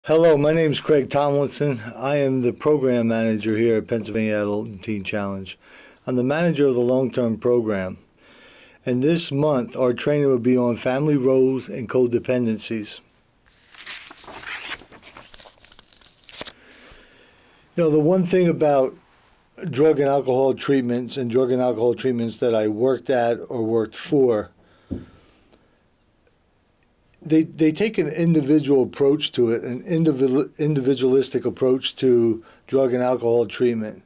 Hello, my name is Craig Tomlinson. I am the program manager here at Pennsylvania Adult and Teen Challenge. I'm the manager of the long-term program. And this month, our training will be on family roles and codependencies. The one thing about drug and alcohol treatments that I worked at or worked for, they take an individual approach to it, an individualistic approach to drug and alcohol treatment.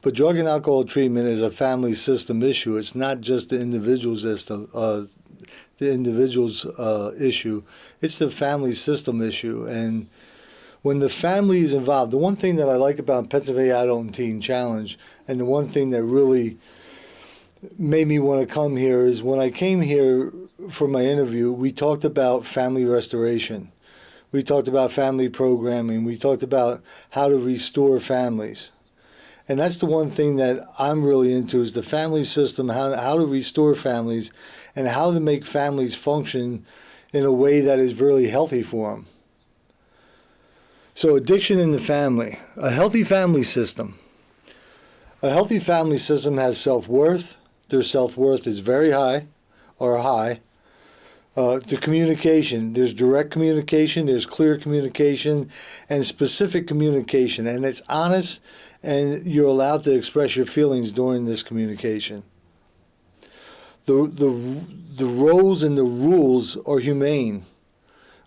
But drug and alcohol treatment is a family system issue. It's not just the individual's issue. It's the family system issue. And when the family is involved, the one thing that I like about Pennsylvania Adult and Teen Challenge, and the one thing that really made me want to come here, is when I came here for my interview, we talked about family restoration. We talked about family programming. We talked about how to restore families. And that's the one thing that I'm really into, is the family system, how to restore families, and how to make families function in a way that is really healthy for them. So addiction in the family. A healthy family system. A healthy family system has self-worth. Their self-worth is very high, or high. To communication, there's direct communication, there's clear communication, and specific communication. And it's honest, and you're allowed to express your feelings during this communication. The roles and the rules are humane.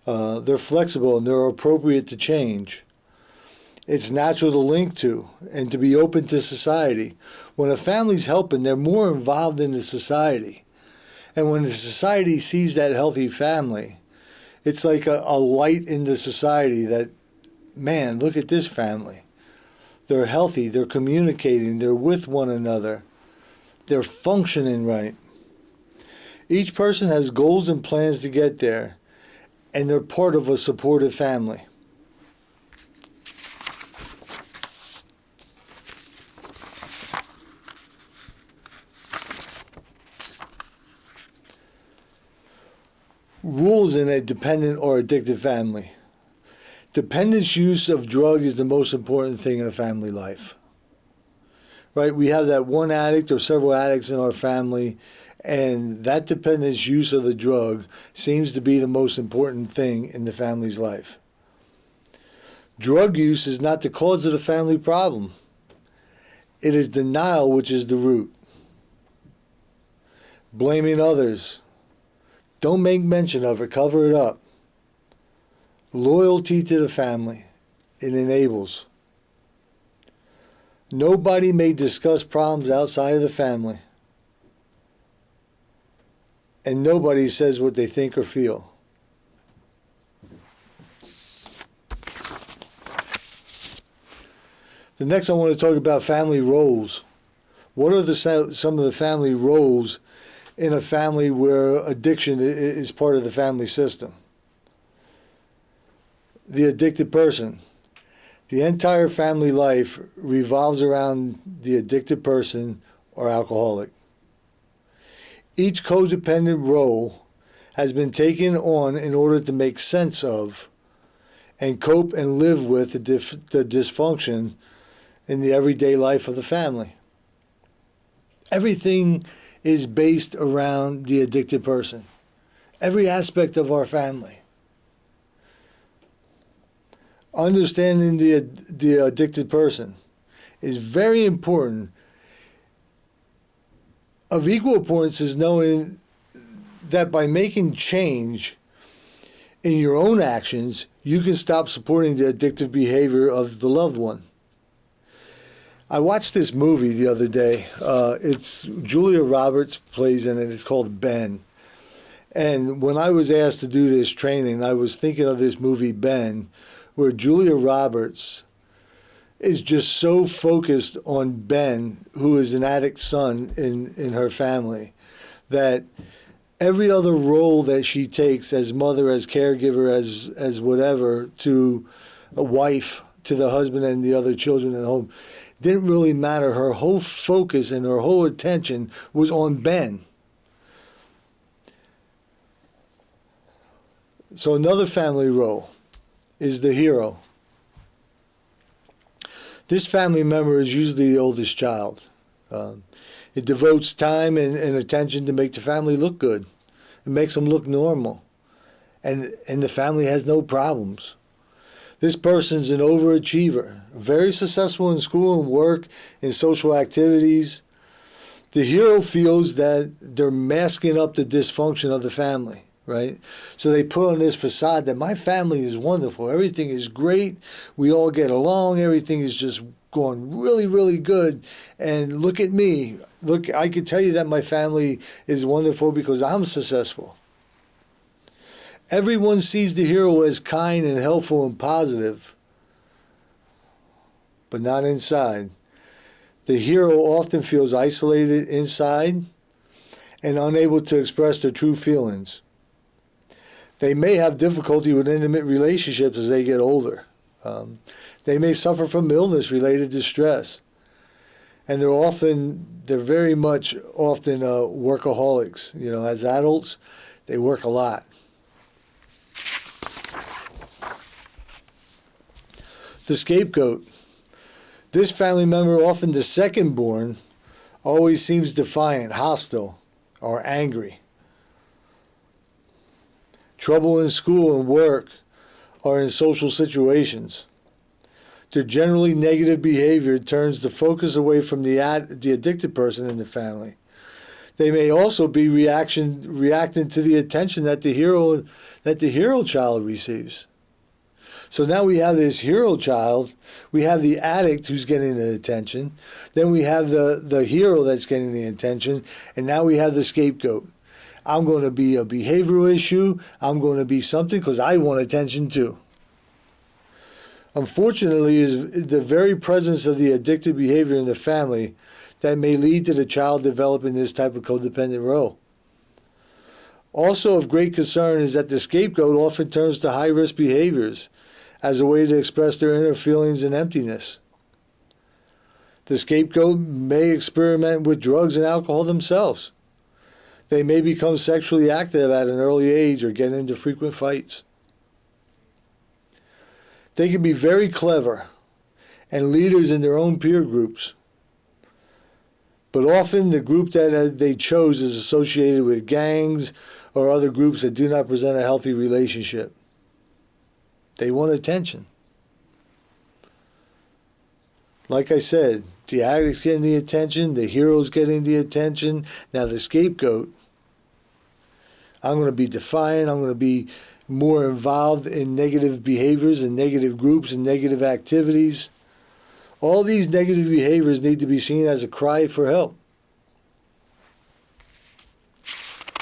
They're flexible and they're appropriate to change. It's natural to link to and to be open to society. When a family's helping, they're more involved in the society. And when the society sees that healthy family, it's like a light in the society that, man, look at this family. They're healthy, they're communicating, they're with one another, they're functioning right. Each person has goals and plans to get there, and they're part of a supportive family. Rules in a dependent or addicted family. Dependence use of drug is the most important thing in a family life. Right? We have that one addict or several addicts in our family, and that dependence use of the drug seems to be the most important thing in the family's life. Drug use is not the cause of the family problem. It is denial which is the root. Blaming others. Don't make mention of it, cover it up. Loyalty to the family, it enables. Nobody may discuss problems outside of the family. And nobody says what they think or feel. The next I want to talk about family roles. What are some of the family roles in a family where addiction is part of the family system? The addicted person. The entire family life revolves around the addicted person or alcoholic. Each codependent role has been taken on in order to make sense of and cope and live with the dysfunction in the everyday life of the family. Everything is based around the addicted person. Every aspect of our family. Understanding the addicted person is very important. Of equal importance is knowing that by making change in your own actions, you can stop supporting the addictive behavior of the loved one. I watched this movie the other day. It's Julia Roberts plays in it. It's called Ben. And when I was asked to do this training, I was thinking of this movie Ben, where Julia Roberts is just so focused on Ben, who is an addict son in her family, that every other role that she takes as mother, as caregiver, as whatever, to a wife, to the husband and the other children at home, didn't really matter. Her whole focus and her whole attention was on Ben. So another family role is the hero. This family member is usually the oldest child. It devotes time and attention to make the family look good. It makes them look normal. And the family has no problems. This person's an overachiever, very successful in school and work, in social activities. The hero feels that they're masking up the dysfunction of the family, right? So they put on this facade that my family is wonderful, everything is great, we all get along, everything is just going really, really good. And look at me. Look, I can tell you that my family is wonderful because I'm successful. Everyone sees the hero as kind and helpful and positive, but not inside. The hero often feels isolated inside and unable to express their true feelings. They may have difficulty with intimate relationships as they get older. They may suffer from illness related to stress. And they're very much often workaholics. You know, as adults, they work a lot. The scapegoat. This family member, often the second born, always seems defiant, hostile, or angry. Trouble in school and work or in social situations. Their generally negative behavior turns the focus away from the addicted person in the family. They may also be reacting to the attention that the hero child receives. So now we have this hero child, we have the addict who's getting the attention, then we have the hero that's getting the attention, and now we have the scapegoat. I'm going to be a behavioral issue, I'm going to be something because I want attention too. Unfortunately, is the very presence of the addictive behavior in the family that may lead to the child developing this type of codependent role. Also of great concern is that the scapegoat often turns to high-risk behaviors as a way to express their inner feelings and emptiness. The scapegoat may experiment with drugs and alcohol themselves. They may become sexually active at an early age or get into frequent fights. They can be very clever and leaders in their own peer groups. But often the group that they chose is associated with gangs or other groups that do not present a healthy relationship. They want attention. Like I said, the addict's getting the attention, the hero's getting the attention. Now the scapegoat, I'm going to be defiant, I'm going to be more involved in negative behaviors and negative groups and negative activities. All these negative behaviors need to be seen as a cry for help.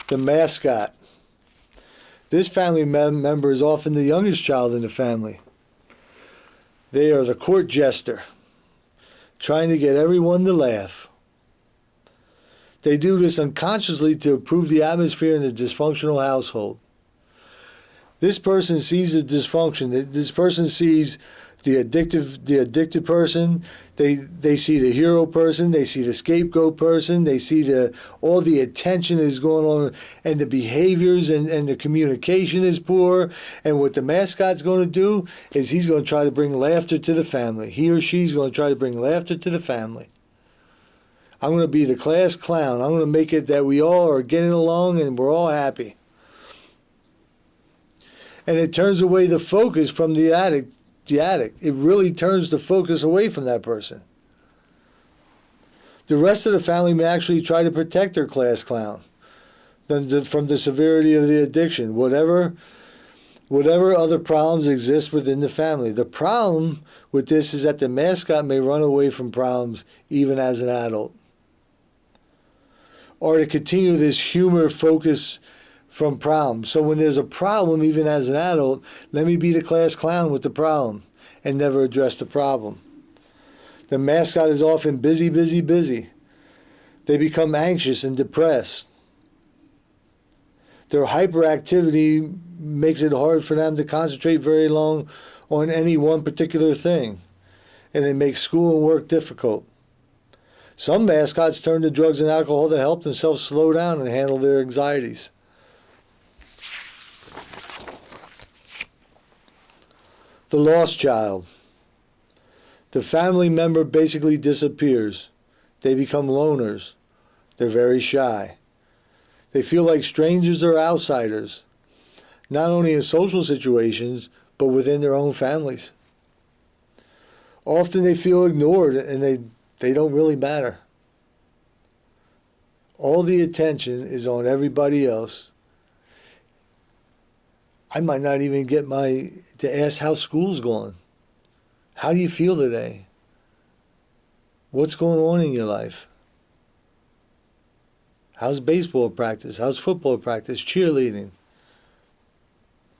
The mascot. This family member is often the youngest child in the family. They are the court jester, trying to get everyone to laugh. They do this unconsciously to improve the atmosphere in a dysfunctional household. This person sees the dysfunction. This person sees the addicted person. They see the hero person. They see the scapegoat person. They see all the attention is going on, and the behaviors and the communication is poor. And what the mascot's going to do is he's going to try to bring laughter to the family. He or she's going to try to bring laughter to the family. I'm going to be the class clown. I'm going to make it that we all are getting along and we're all happy. And it turns away the focus from the addict. It really turns the focus away from that person. The rest of the family may actually try to protect their class clown from the severity of the addiction, whatever other problems exist within the family. The problem with this is that the mascot may run away from problems even as an adult. Or to continue this humor focus from problems. So when there's a problem, even as an adult, let me be the class clown with the problem and never address the problem. The mascot is often busy. They become anxious and depressed. Their hyperactivity makes it hard for them to concentrate very long on any one particular thing, and it makes school and work difficult. Some mascots turn to drugs and alcohol to help themselves slow down and handle their anxieties. The lost child. The family member basically disappears. They become loners. They're very shy. They feel like strangers or outsiders, not only in social situations, but within their own families. Often they feel ignored and they don't really matter. All the attention is on everybody else. I might not even get to ask how school's going. How do you feel today? What's going on in your life? How's baseball practice? How's football practice? Cheerleading?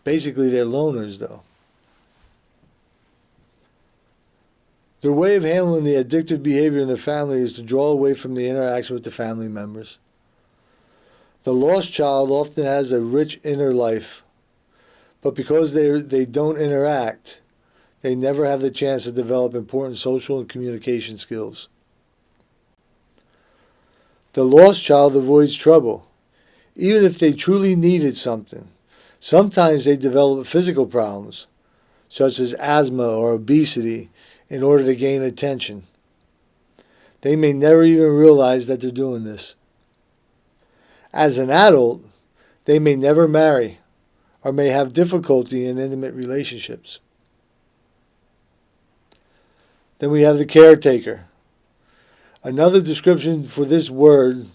Basically, they're loners, though. Their way of handling the addictive behavior in the family is to draw away from the interaction with the family members. The lost child often has a rich inner life, but because they don't interact, they never have the chance to develop important social and communication skills. The lost child avoids trouble, even if they truly needed something. Sometimes they develop physical problems, such as asthma or obesity, in order to gain attention. They may never even realize that they're doing this. As an adult, they may never marry or may have difficulty in intimate relationships. Then we have the caretaker. Another description for this word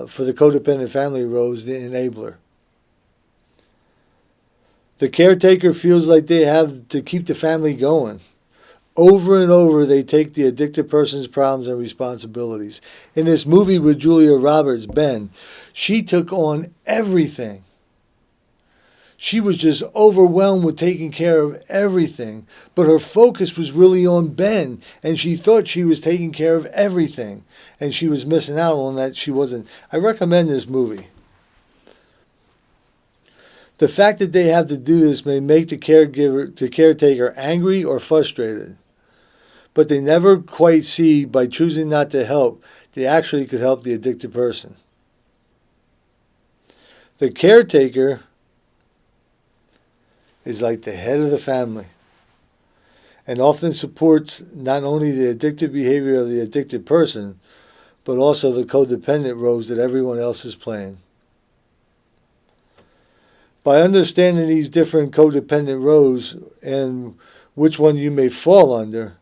for the codependent family rose, the enabler. The caretaker feels like they have to keep the family going. Over and over, they take the addicted person's problems and responsibilities. In this movie with Julia Roberts, Ben, she took on everything. She was just overwhelmed with taking care of everything, but her focus was really on Ben, and she thought she was taking care of everything, and she was missing out on that. She wasn't. I recommend this movie. The fact that they have to do this may make the caretaker angry or frustrated, but they never quite see by choosing not to help, they actually could help the addicted person. The caretaker is like the head of the family and often supports not only the addictive behavior of the addicted person, but also the codependent roles that everyone else is playing. By understanding these different codependent roles and which one you may fall under,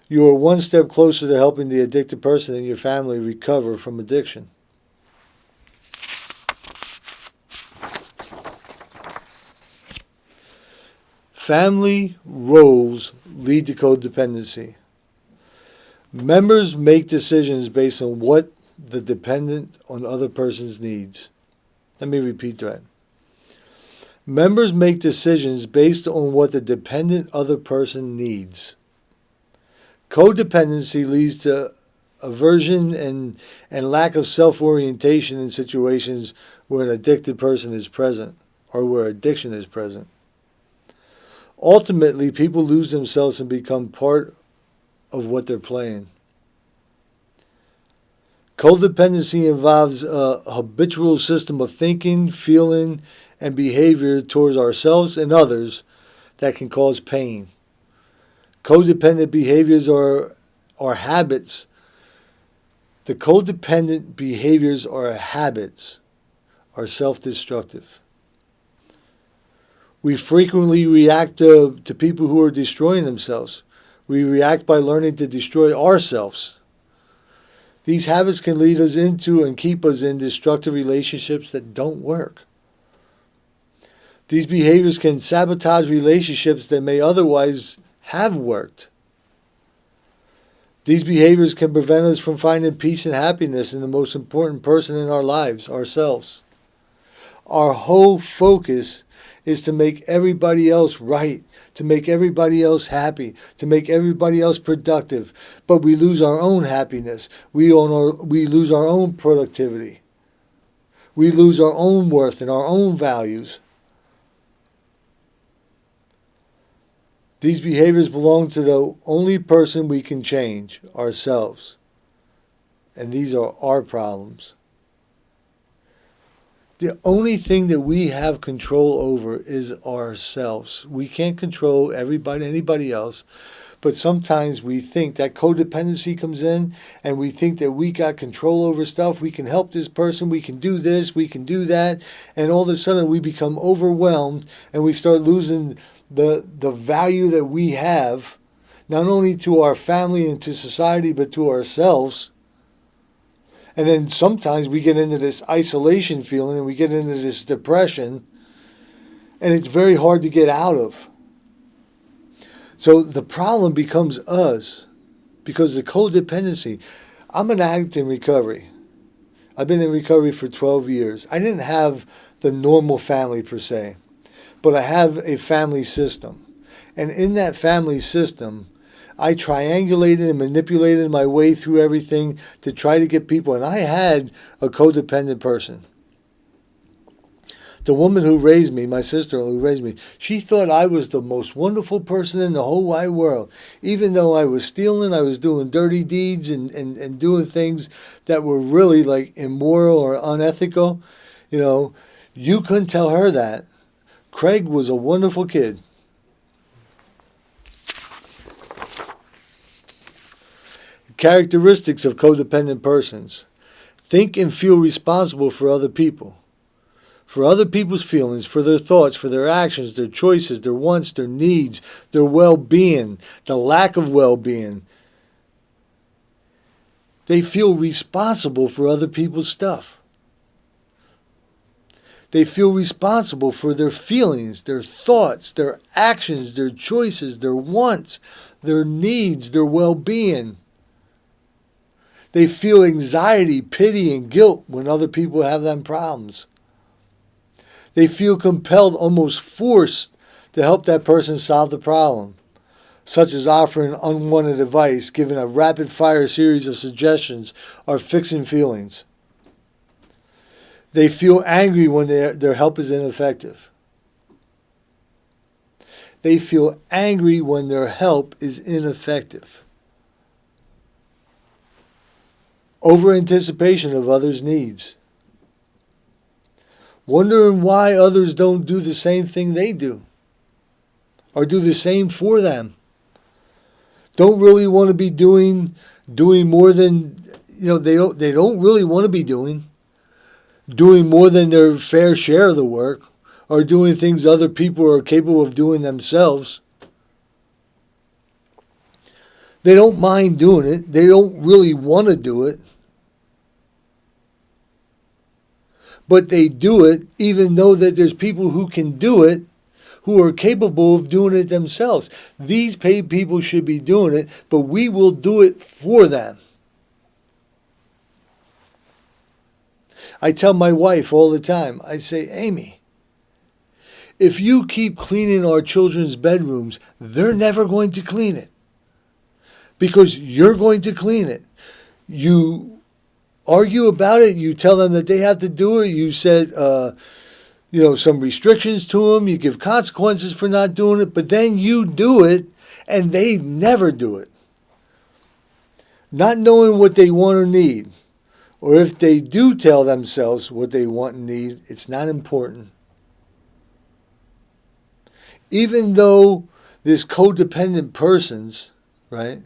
you are one step closer to helping the addicted person and your family recover from addiction. Family roles lead to codependency. Members make decisions based on what the dependent on other person's needs. Let me repeat that. Members make decisions based on what the dependent other person needs. Codependency leads to aversion and lack of self-orientation in situations where an addicted person is present or where addiction is present. Ultimately, people lose themselves and become part of what they're playing. Codependency involves a habitual system of thinking, feeling, and behavior towards ourselves and others that can cause pain. Codependent behaviors are habits. The codependent behaviors or habits are self-destructive. We frequently react to people who are destroying themselves. We react by learning to destroy ourselves. These habits can lead us into and keep us in destructive relationships that don't work. These behaviors can sabotage relationships that may otherwise have worked. These behaviors can prevent us from finding peace and happiness in the most important person in our lives, ourselves. Our whole focus is to make everybody else right, to make everybody else happy, to make everybody else productive, but we lose our own happiness. We lose our own productivity. We lose our own worth and our own values. These behaviors belong to the only person we can change, ourselves. And these are our problems. The only thing that we have control over is ourselves. We can't control anybody else. But sometimes we think that codependency comes in and we think that we got control over stuff. We can help this person. We can do this. We can do that. And all of a sudden we become overwhelmed and we start losing the value that we have, not only to our family and to society, but to ourselves. And then sometimes we get into this isolation feeling and we get into this depression, and it's very hard to get out of. So the problem becomes us, because the codependency. I'm an addict in recovery. I've been in recovery for 12 years. I didn't have the normal family per se, but I have a family system. And in that family system, I triangulated and manipulated my way through everything to try to get people. And I had a codependent person. The woman who raised me, my sister who raised me, she thought I was the most wonderful person in the whole wide world. Even though I was stealing, I was doing dirty deeds and doing things that were really like immoral or unethical. You couldn't tell her that. Craig was a wonderful kid. Characteristics of codependent persons. Think and feel responsible for other people. For other people's feelings, for their thoughts, for their actions, their choices, their wants, their needs, their well-being, the lack of well-being. They feel responsible for other people's stuff. They feel responsible for their feelings, their thoughts, their actions, their choices, their wants, their needs, their well-being. They feel anxiety, pity, and guilt when other people have them problems. They feel compelled, almost forced, to help that person solve the problem, such as offering unwanted advice, giving a rapid-fire series of suggestions, or fixing feelings. They feel angry when their help is ineffective. They feel angry when their help is ineffective. Over-anticipation of others' needs. Wondering why others don't do the same thing they do, or do the same for them. Don't really want to be doing more than they don't really want to be doing more than their fair share of the work, or doing things other people are capable of doing themselves. They don't mind doing it. They don't really want to do it. But they do it even though that there's people who can do it, who are capable of doing it themselves. These paid people should be doing it, but we will do it for them. I tell my wife all the time, I say, Amy, if you keep cleaning our children's bedrooms, they're never going to clean it. Because you're going to clean it. You argue about it. You tell them that they have to do it. You set, some restrictions to them. You give consequences for not doing it. But then you do it, and they never do it. Not knowing what they want or need. Or if they do tell themselves what they want and need, it's not important. Even though this codependent persons, right,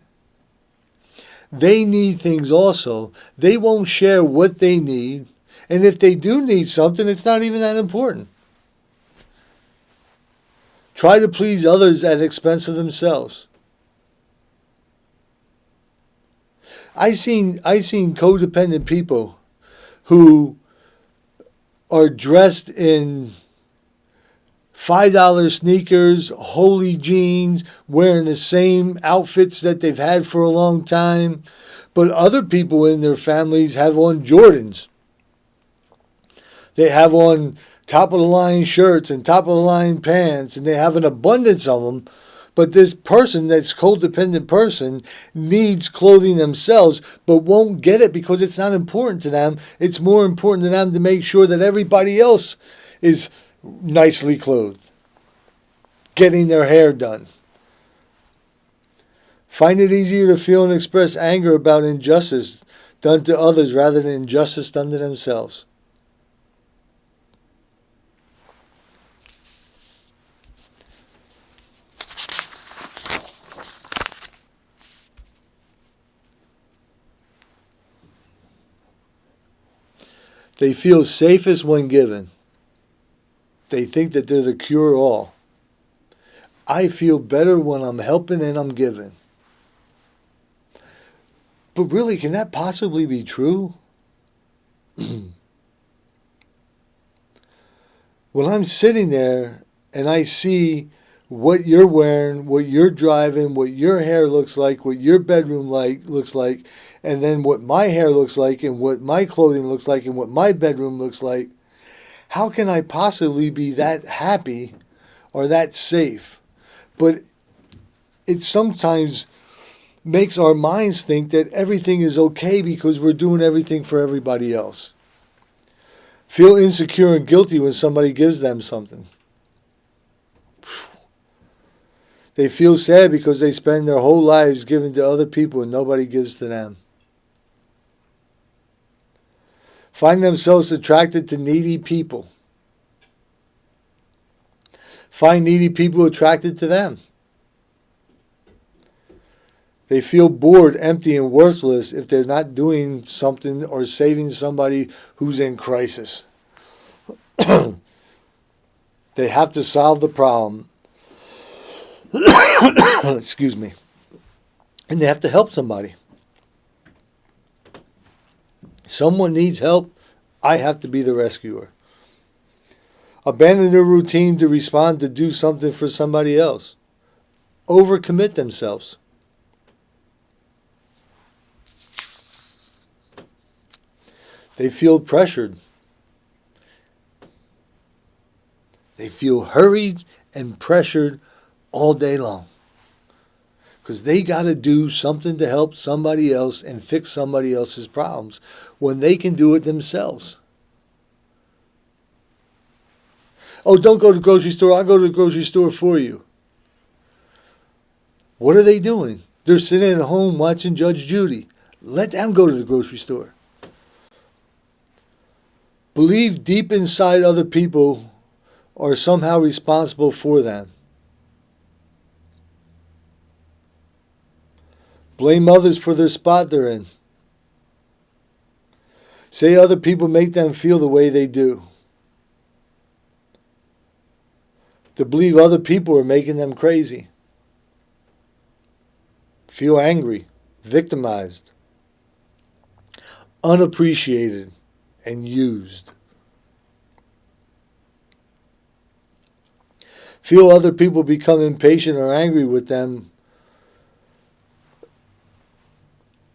they need things also. They won't share what they need. And if they do need something, it's not even that important. Try to please others at the expense of themselves. I seen codependent people who are dressed in $5 sneakers, holy jeans, wearing the same outfits that they've had for a long time. But other people in their families have on Jordans. They have on top-of-the-line shirts and top-of-the-line pants, and they have an abundance of them. But this person, this codependent person, needs clothing themselves, but won't get it because it's not important to them. It's more important to them to make sure that everybody else is nicely clothed, getting their hair done. Find it easier to feel and express anger about injustice done to others rather than injustice done to themselves. They feel safest when given. They think that there's a cure-all. I feel better when I'm helping and I'm giving. But really, can that possibly be true? When I'm sitting there and I see what you're wearing, what you're driving, what your hair looks like, what your bedroom looks like, and then what my hair looks like, and what my clothing looks like, and what my bedroom looks like, how can I possibly be that happy or that safe? But it sometimes makes our minds think that everything is okay because we're doing everything for everybody else. Feel insecure and guilty when somebody gives them something. They feel sad because they spend their whole lives giving to other people and nobody gives to them. Find themselves attracted to needy people. Find needy people attracted to them. They feel bored, empty, and worthless if they're not doing something or saving somebody who's in crisis. They have to solve the problem. Excuse me. And they have to help somebody. Someone needs help. I have to be the rescuer. Abandon their routine to respond to do something for somebody else. Overcommit themselves. They feel pressured. They feel hurried and pressured all day long. Because they got to do something to help somebody else and fix somebody else's problems when they can do it themselves. Oh, don't go to the grocery store. I'll go to the grocery store for you. What are they doing? They're sitting at home watching Judge Judy. Let them go to the grocery store. Believe deep inside other people are somehow responsible for them. Blame others for their spot they're in. Say other people make them feel the way they do. To believe other people are making them crazy. Feel angry, victimized, unappreciated, and used. Feel other people become impatient or angry with them.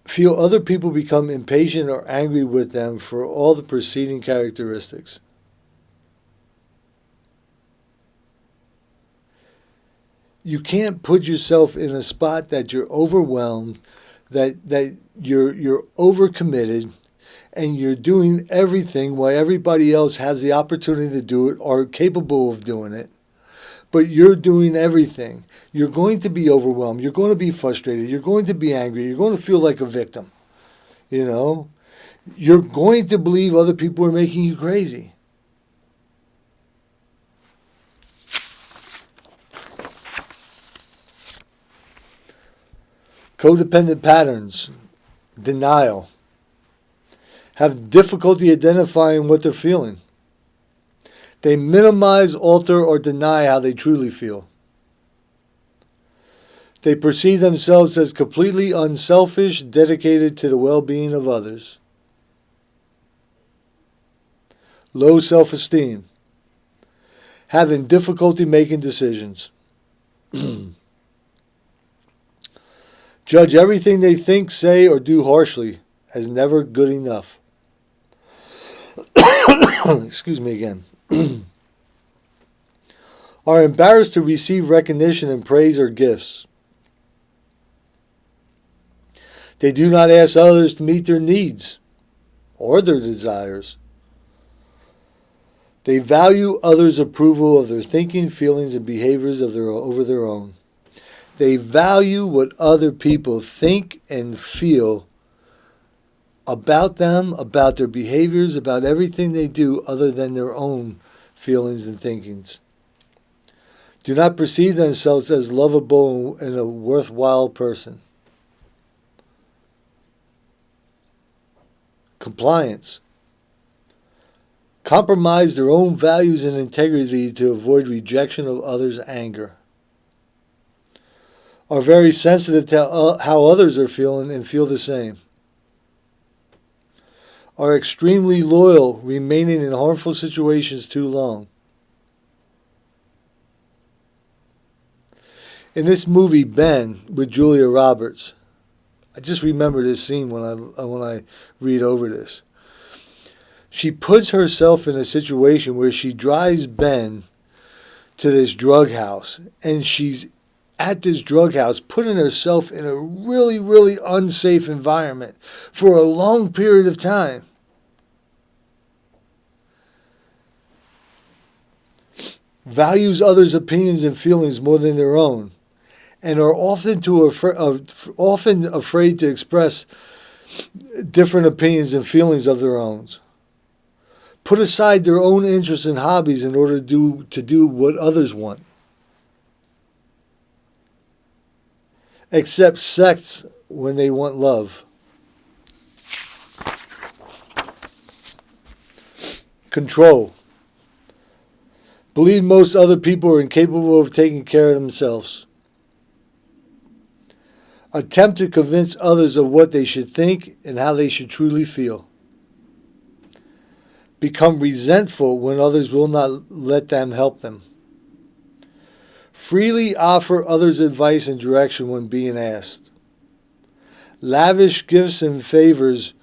Feel other people become impatient or angry with them for all the preceding characteristics. You can't put yourself in a spot that you're overwhelmed, that you're overcommitted, and you're doing everything while everybody else has the opportunity to do it or capable of doing it. But you're doing everything. You're going to be overwhelmed. You're going to be frustrated. You're going to be angry. You're going to feel like a victim. You know? You're going to believe other people are making you crazy. Codependent patterns, denial, have difficulty identifying what they're feeling. They minimize, alter, or deny how they truly feel. They perceive themselves as completely unselfish, dedicated to the well-being of others. Low self-esteem, having difficulty making decisions. Judge everything they think, say, or do harshly as never good enough. Excuse me again. Are embarrassed to receive recognition and praise or gifts. They do not ask others to meet their needs or their desires. They value others' approval of their thinking, feelings, and behaviors over their own. They value what other people think and feel about them, about their behaviors, about everything they do other than their own feelings and thinkings. Do not perceive themselves as lovable and a worthwhile person. Compliance. Compromise their own values and integrity to avoid rejection of others' anger. Are very sensitive to how others are feeling and feel the same. Are extremely loyal, remaining in harmful situations too long. In this movie, Ben, with Julia Roberts, I just remember this scene when I read over this. She puts herself in a situation where she drives Ben to this drug house, and she's at this drug house putting herself in a really, really unsafe environment for a long period of time. Values others' opinions and feelings more than their own, and are often afraid to express different opinions and feelings of their own. Put aside their own interests and hobbies in order to do what others want. Accept sex when they want love. Control. Believe most other people are incapable of taking care of themselves. Attempt to convince others of what they should think and how they should truly feel. Become resentful when others will not let them help them. Freely offer others advice and direction when being asked. Lavish gifts and favors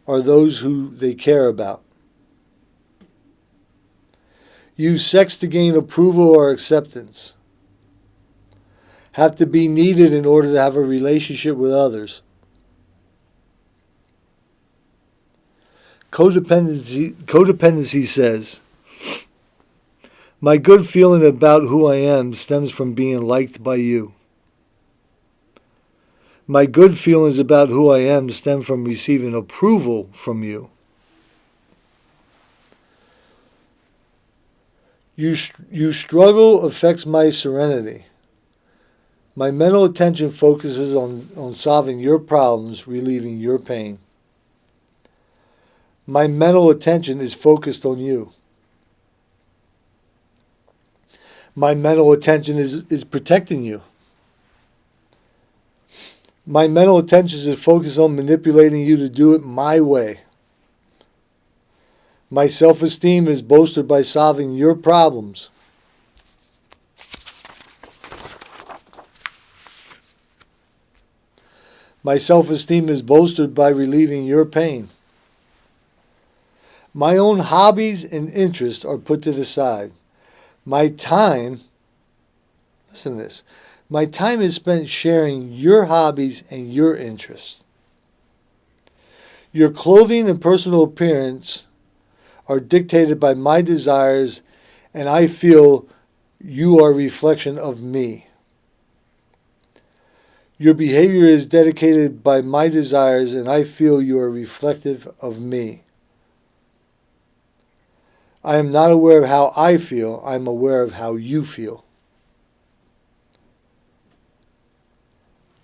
are those who they care about. Use sex to gain approval or acceptance. Have to be needed in order to have a relationship with others. Codependency says, my good feeling about who I am stems from being liked by you. My good feelings about who I am stem from receiving approval from you. Your struggle affects my serenity. My mental attention focuses on solving your problems, relieving your pain. My mental attention is focused on you. My mental attention is protecting you. My mental attention is focused on manipulating you to do it my way. My self-esteem is bolstered by solving your problems. My self-esteem is bolstered by relieving your pain. My own hobbies and interests are put to the side. My time, listen to this, my time is spent sharing your hobbies and your interests. Your clothing and personal appearance are dictated by my desires, and I feel you are a reflection of me. Your behavior is dedicated by my desires, and I feel you are reflective of me. I am not aware of how I feel. I am aware of how you feel.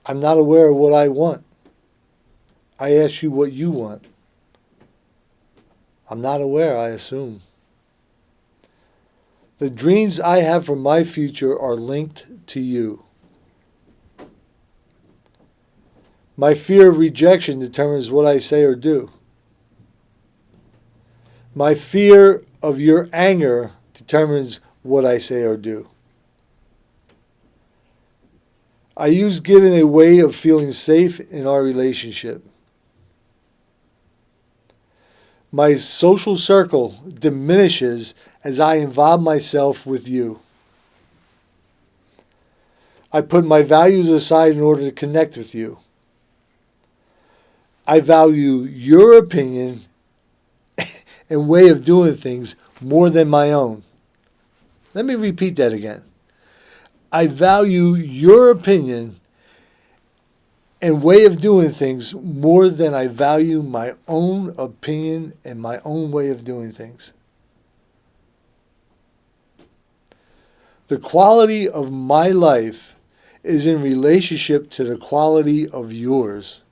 I'm not aware of what I want. I ask you what you want. I'm not aware, I assume. The dreams I have for my future are linked to you. My fear of rejection determines what I say or do. My fear of your anger determines what I say or do. I use giving a way of feeling safe in our relationship. My social circle diminishes as I involve myself with you. I put my values aside in order to connect with you. I value your opinion and way of doing things more than my own. Let me repeat that again. I value your opinion and way of doing things more than I value my own opinion and my own way of doing things. The quality of my life is in relationship to the quality of yours.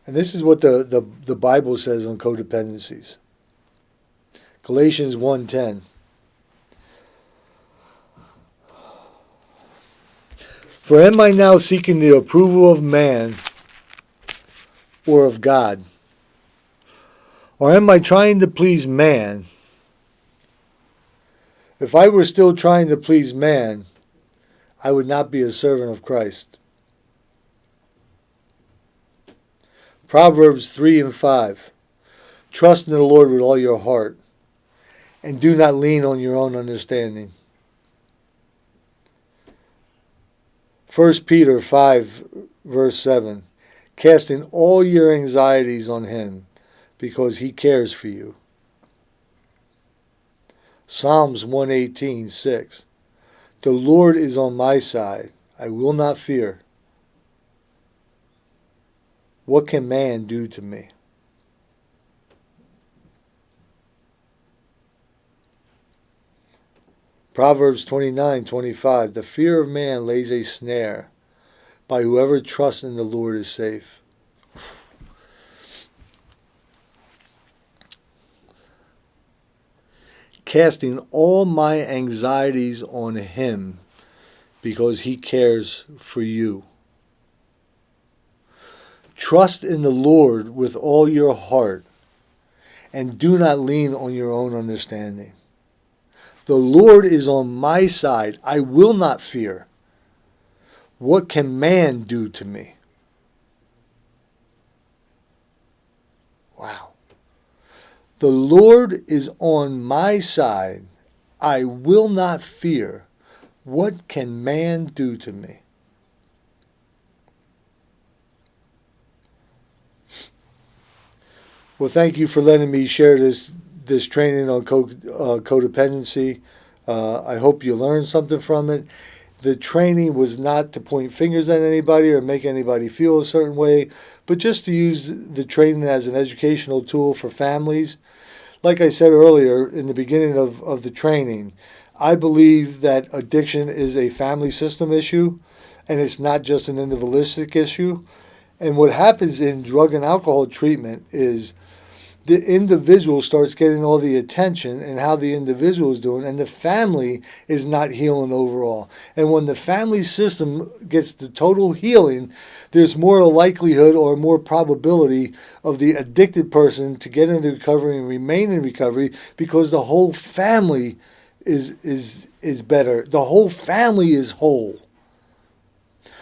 And this is what the Bible says on codependencies. Galatians 1:10. For am I now seeking the approval of man or of God? Or am I trying to please man? If I were still trying to please man, I would not be a servant of Christ. Proverbs 3:5. Trust in the Lord with all your heart, and do not lean on your own understanding. 1 Peter 5, verse 7. Casting all your anxieties on him, because he cares for you. Psalms 118:6. The Lord is on my side. I will not fear. What can man do to me? Proverbs 29:25. The fear of man lays a snare. By whoever trusts in the Lord is safe. Casting all my anxieties on him because he cares for you. Trust in the Lord with all your heart and do not lean on your own understanding. The Lord is on my side. I will not fear. What can man do to me? Wow. The Lord is on my side. I will not fear. What can man do to me? Well, thank you for letting me share this training on codependency. I hope you learned something from it. The training was not to point fingers at anybody or make anybody feel a certain way, but just to use the training as an educational tool for families. Like I said earlier in the beginning of the training, I believe that addiction is a family system issue, and it's not just an individualistic issue. And what happens in drug and alcohol treatment is the individual starts getting all the attention and how the individual is doing, and the family is not healing overall. And when the family system gets the total healing, there's more likelihood or more probability of the addicted person to get into recovery and remain in recovery because the whole family is better. The whole family is whole.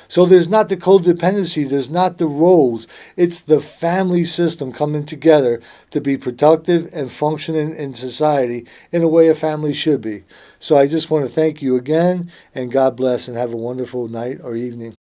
So there's not the codependency, there's not the roles. It's the family system coming together to be productive and functioning in society in a way a family should be. So I just want to thank you again, and God bless, and have a wonderful night or evening.